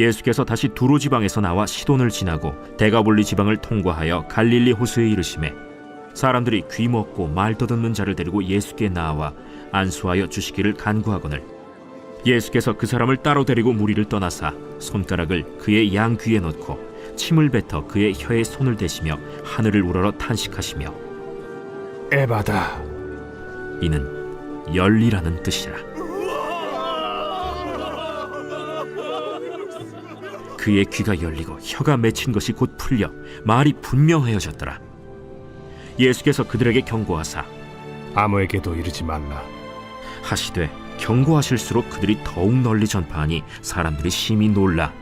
예수께서 다시 두로 지방에서 나와 시돈을 지나고 데가볼리 지방을 통과하여 갈릴리 호수에 이르시매 사람들이 귀 먹고 말 더듬는 자를 데리고 예수께 나와 안수하여 주시기를 간구하거늘 예수께서 그 사람을 따로 데리고 무리를 떠나사 손가락을 그의 양 귀에 넣고 침을 뱉어 그의 혀에 손을 대시며 하늘을 우러러 탄식하시며 에바다, 이는 열리라는 뜻이라. 그의 귀가 열리고 혀가 맺힌 것이 곧 풀려 말이 분명하여졌더라. 예수께서 그들에게 경고하사 아무에게도 이르지 말라. 하시되 경고하실수록 그들이 더욱 널리 전파하니 사람들이 심히 놀라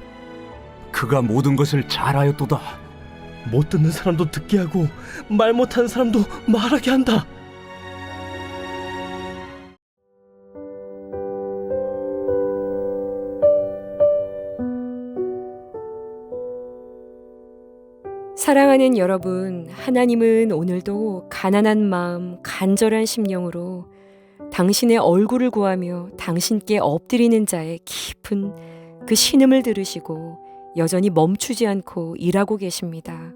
그가 모든 것을 잘하였도다. 못 듣는 사람도 듣게 하고 말 못하는 사람도 말하게 한다. 사랑하는 여러분, 하나님은 오늘도 가난한 마음, 간절한 심령으로 당신의 얼굴을 구하며 당신께 엎드리는 자의 깊은 그 신음을 들으시고 여전히 멈추지 않고 일하고 계십니다.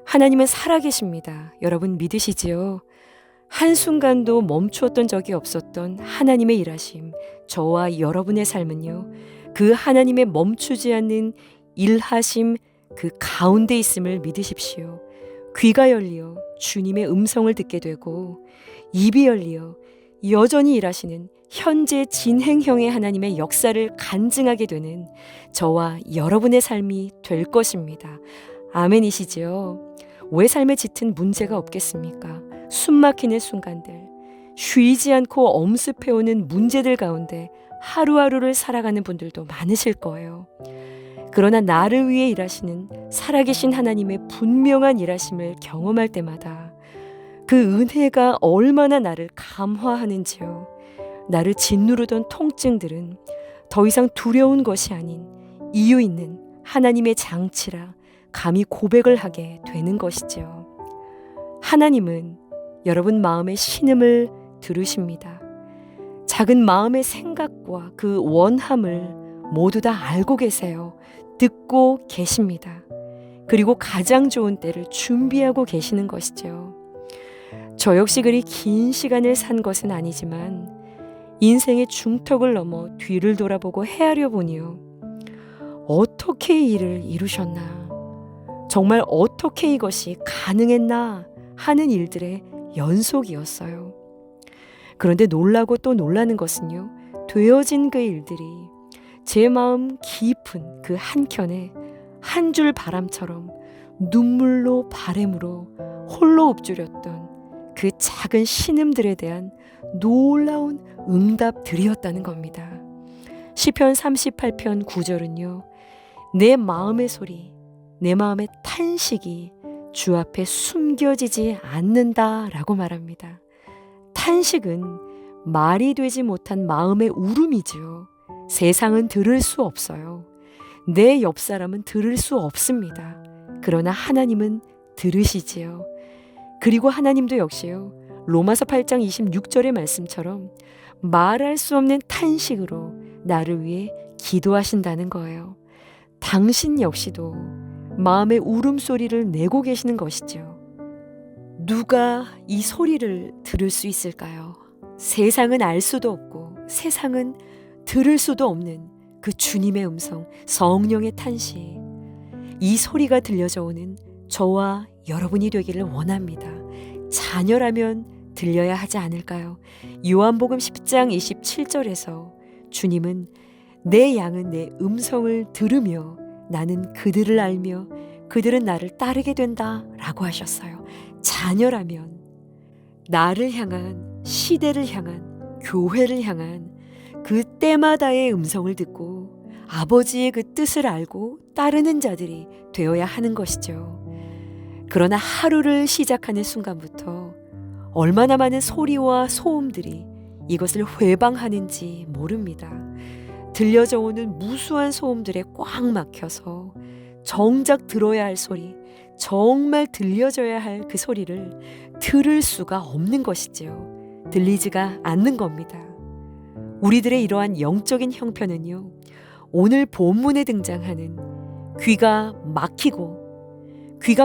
하나님은 살아계십니다. 여러분 믿으시지요? 한순간도 멈추었던 적이 없었던 하나님의 일하심, 저와 여러분의 삶은요, 그 하나님의 멈추지 않는 일하심 그 가운데 있음을 믿으십시오. 귀가 열리어 주님의 음성을 듣게 되고 입이 열리어 여전히 일하시는 현재 진행형의 하나님의 역사를 간증하게 되는 저와 여러분의 삶이 될 것입니다. 아멘이시지요? 왜 삶에 짙은 문제가 없겠습니까? 숨막히는 순간들, 쉬지 않고 엄습해오는 문제들 가운데 하루하루를 살아가는 분들도 많으실 거예요. 그러나 나를 위해 일하시는 살아계신 하나님의 분명한 일하심을 경험할 때마다 그 은혜가 얼마나 나를 감화하는지요. 나를 짓누르던 통증들은 더 이상 두려운 것이 아닌 이유 있는 하나님의 장치라 감히 고백을 하게 되는 것이죠. 하나님은 여러분 마음의 신음을 들으십니다. 작은 마음의 생각과 그 원함을 모두 다 알고 계세요. 듣고 계십니다. 그리고 가장 좋은 때를 준비하고 계시는 것이죠. 저 역시 그리 긴 시간을 산 것은 아니지만 인생의 중턱을 넘어 뒤를 돌아보고 헤아려 보니요. 어떻게 이 일을 이루셨나? 정말 어떻게 이것이 가능했나? 하는 일들의 연속이었어요. 그런데 놀라고 또 놀라는 것은요. 되어진 그 일들이 제 마음 깊은 그 한켠에 한 줄 바람처럼 눈물로 바램으로 홀로 읊조렸던 그 작은 신음들에 대한 놀라운 응답들이었다는 겁니다. 시편 38편 9절은요. 내 마음의 소리, 내 마음의 탄식이 주 앞에 숨겨지지 않는다라고 말합니다. 탄식은 말이 되지 못한 마음의 울음이지요. 세상은 들을 수 없어요. 내 옆 사람은 들을 수 없습니다. 그러나 하나님은 들으시지요. 그리고 하나님도 역시요. 로마서 8장 26절의 말씀처럼 말할 수 없는 탄식으로 나를 위해 기도하신다는 거예요. 당신 역시도 마음의 울음소리를 내고 계시는 것이죠. 누가 이 소리를 들을 수 있을까요? 세상은 알 수도 없고 세상은 들을 수도 없는 그 주님의 음성, 성령의 탄식. 이 소리가 들려져 오는 저와 여러분이 되기를 원합니다. 자녀라면 들려야 하지 않을까요? 요한복음 10장 27절에서 주님은 내 양은 내 음성을 들으며 나는 그들을 알며 그들은 나를 따르게 된다 라고 하셨어요. 자녀라면 나를 향한, 시대를 향한, 교회를 향한 그 때마다의 음성을 듣고 아버지의 그 뜻을 알고 따르는 자들이 되어야 하는 것이죠. 그러나 하루를 시작하는 순간부터 얼마나 많은 소리와 소음들이 이것을 회방하는지 모릅니다. 들려져 오는 무수한 소음들에 꽉 막혀서 정작 들어야 할 소리, 정말 들려져야 할 그 소리를 들을 수가 없는 것이지요. 들리지가 않는 겁니다. 우리들의 이러한 영적인 형편은요, 오늘 본문에 등장하는 귀가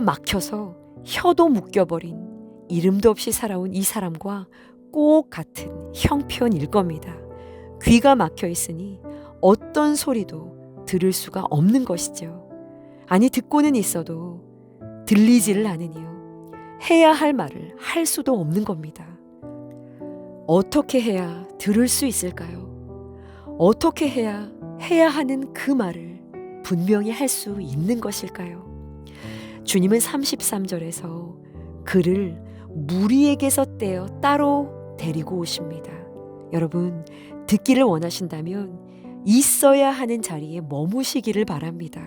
막혀서 혀도 묶여버린 이름도 없이 살아온 이 사람과 꼭 같은 형편일 겁니다. 귀가 막혀 있으니 어떤 소리도 들을 수가 없는 것이죠. 아니, 듣고는 있어도 들리지를 않으니요. 해야 할 말을 할 수도 없는 겁니다. 어떻게 해야 들을 수 있을까요? 어떻게 해야 하는 그 말을 분명히 할 수 있는 것일까요? 주님은 33절에서 그를 무리에게서 떼어 따로 데리고 오십니다. 여러분, 듣기를 원하신다면 있어야 하는 자리에 머무시기를 바랍니다.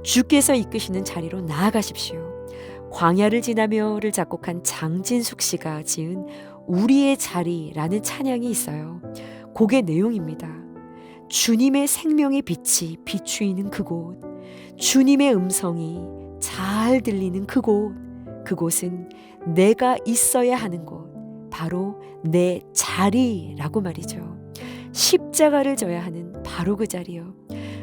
주께서 이끄시는 자리로 나아가십시오. 광야를 지나며를 작곡한 장진숙 씨가 지은 우리의 자리라는 찬양이 있어요. 곡의 내용입니다. 주님의 생명의 빛이 비추이는 그곳, 주님의 음성이 잘 들리는 그곳은 내가 있어야 하는 곳, 바로 내 자리라고 말이죠. 십자가를 져야 하는 바로 그 자리요.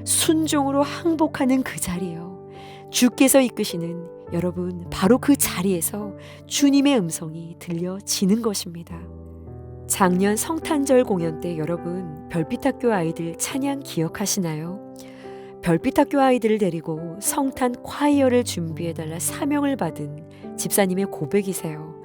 순종으로 항복하는 그 자리요. 주께서 이끄시는 여러분, 바로 그 자리에서 주님의 음성이 들려지는 것입니다. 작년 성탄절 공연 때 여러분, 별빛학교 아이들 찬양 기억하시나요? 별빛학교 아이들을 데리고 성탄 콰이어를 준비해달라 사명을 받은 집사님의 고백이세요.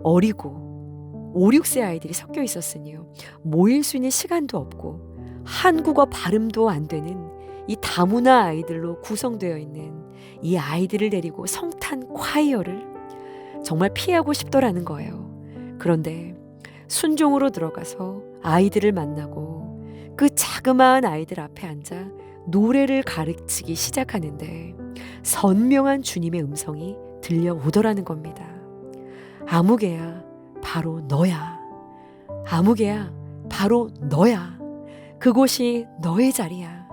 어리고 5, 6세 아이들이 섞여 있었으니요. 모일 수 있는 시간도 없고 한국어 발음도 안 되는 이 다문화 아이들로 구성되어 있는 이 아이들을 데리고 성탄 콰이어를 정말 피하고 싶더라는 거예요. 그런데 순종으로 들어가서 아이들을 만나고 그 자그마한 아이들 앞에 앉아 노래를 가르치기 시작하는데 선명한 주님의 음성이 들려오더라는 겁니다. 아무개야, 바로 너야. 아무개야, 바로 너야. 그곳이 너의 자리야.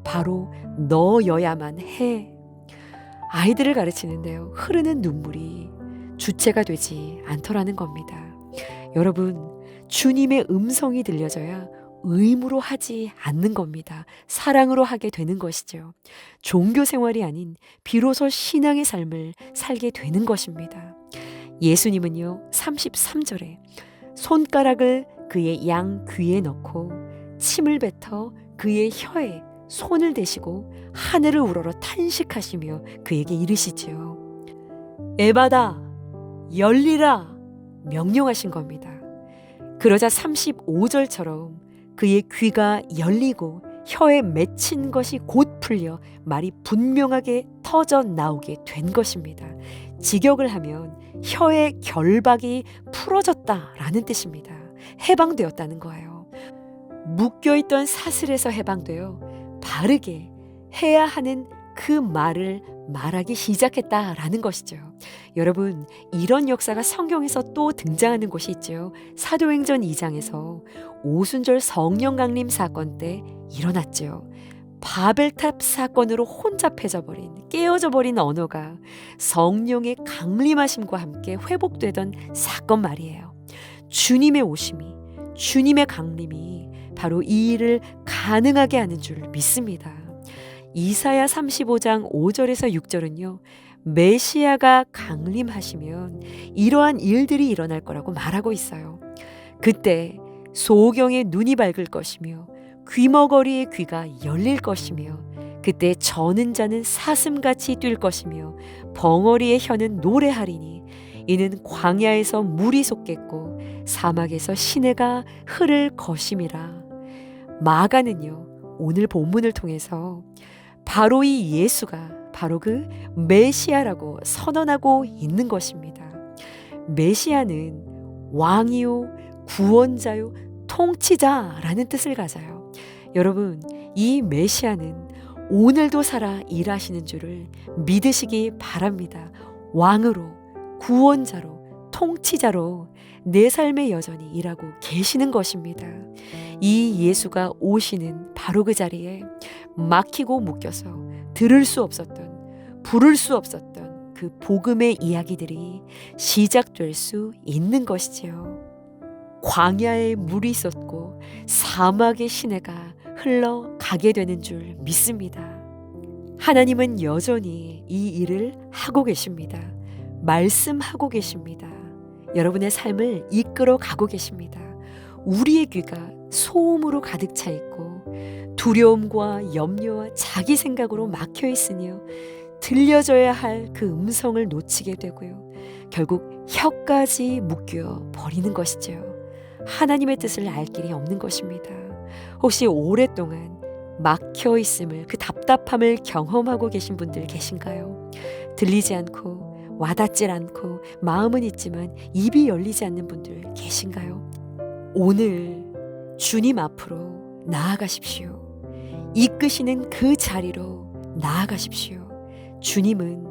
바로 너여야만 해. 아이들을 가르치는데요. 흐르는 눈물이 주체가 되지 않더라는 겁니다. 여러분, 주님의 음성이 들려져야 의무로 하지 않는 겁니다. 사랑으로 하게 되는 것이죠. 종교 생활이 아닌 비로소 신앙의 삶을 살게 되는 것입니다. 예수님은요, 33절에 손가락을 그의 양 귀에 넣고 침을 뱉어 그의 혀에 손을 대시고 하늘을 우러러 탄식하시며 그에게 이르시지요. 에바다, 열리라 명령하신 겁니다. 그러자 35절처럼 그의 귀가 열리고 혀에 맺힌 것이 곧 풀려 말이 분명하게 터져 나오게 된 것입니다. 직역을 하면 혀의 결박이 풀어졌다라는 뜻입니다. 해방되었다는 거예요. 묶여있던 사슬에서 해방되어 바르게 해야 하는 그 말을 말하기 시작했다라는 것이죠. 여러분, 이런 역사가 성경에서 또 등장하는 곳이 있죠. 사도행전 2장에서 오순절 성령 강림 사건 때 일어났죠. 바벨탑 사건으로 혼잡해져 버린, 깨어져 버린 언어가 성령의 강림하심과 함께 회복되던 사건 말이에요. 주님의 오심이, 주님의 강림이 바로 이 일을 가능하게 하는 줄 믿습니다. 이사야 35장 5절에서 6절은요. 메시아가 강림하시면 이러한 일들이 일어날 거라고 말하고 있어요. 그때 소경의 눈이 밝을 것이며 귀머거리의 귀가 열릴 것이며 그때 저는 자는 사슴같이 뛸 것이며 벙어리의 혀는 노래하리니 이는 광야에서 물이 솟겠고 사막에서 시내가 흐를 것임이라. 마가는요, 오늘 본문을 통해서 바로 이 예수가 바로 그 메시아라고 선언하고 있는 것입니다. 메시아는 왕이요, 구원자요, 통치자라는 뜻을 가져요. 여러분, 이 메시아는 오늘도 살아 일하시는 줄을 믿으시기 바랍니다. 왕으로, 구원자로, 통치자로 내 삶에 여전히 일하고 계시는 것입니다. 이 예수가 오시는 바로 그 자리에 막히고 묶여서 들을 수 없었던, 부를 수 없었던 그 복음의 이야기들이 시작될 수 있는 것이지요. 광야에 물이 쏟고 사막의 시내가 흘러가게 되는 줄 믿습니다. 하나님은 여전히 이 일을 하고 계십니다. 말씀하고 계십니다. 여러분의 삶을 이끌어 가고 계십니다. 우리의 귀가 소음으로 가득 차 있고 두려움과 염려와 자기 생각으로 막혀 있으며 들려줘야 할 그 음성을 놓치게 되고요. 결국 혀까지 묶여 버리는 것이죠. 하나님의 뜻을 알 길이 없는 것입니다. 혹시 오랫동안 막혀 있음을, 그 답답함을 경험하고 계신 분들 계신가요? 들리지 않고 와닿질 않고 마음은 있지만 입이 열리지 않는 분들 계신가요? 오늘 주님 앞으로 나아가십시오. 이끄시는 그 자리로 나아가십시오. 주님은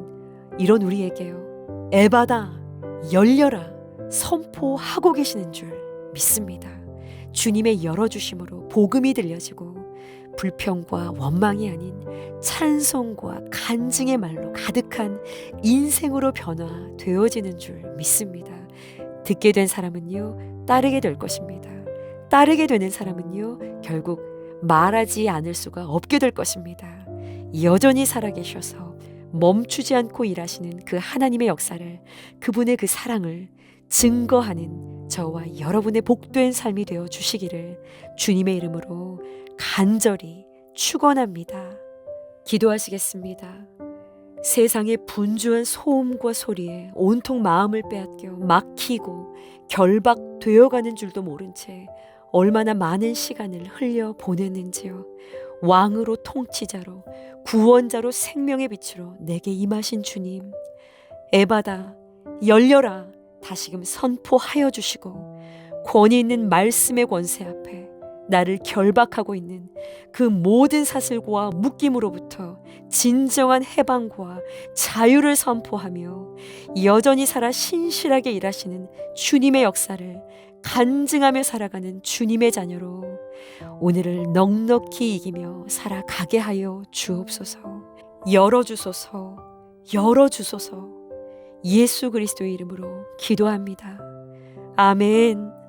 이런 우리에게요, 에바다, 열려라 선포하고 계시는 줄 믿습니다. 주님의 열어주심으로 복음이 들려지고 불평과 원망이 아닌 찬송과 간증의 말로 가득한 인생으로 변화되어지는 줄 믿습니다. 듣게 된 사람은요, 따르게 될 것입니다. 따르게 되는 사람은요, 결국 말하지 않을 수가 없게 될 것입니다. 여전히 살아계셔서 멈추지 않고 일하시는 그 하나님의 역사를, 그분의 그 사랑을 증거하는 저와 여러분의 복된 삶이 되어 주시기를 주님의 이름으로 간절히 축원합니다. 기도하시겠습니다. 세상의 분주한 소음과 소리에 온통 마음을 빼앗겨 막히고 결박되어가는 줄도 모른 채 얼마나 많은 시간을 흘려 보냈는지요. 왕으로 통치자로 구원자로 생명의 빛으로 내게 임하신 주님, 에바다, 열려라 다시금 선포하여 주시고 권위 있는 말씀의 권세 앞에 나를 결박하고 있는 그 모든 사슬과 묶임으로부터 진정한 해방과 자유를 선포하며 여전히 살아 신실하게 일하시는 주님의 역사를 간증하며 살아가는 주님의 자녀로 오늘을 넉넉히 이기며 살아가게 하여 주옵소서. 열어주소서, 열어주소서. 예수 그리스도의 이름으로 기도합니다. 아멘.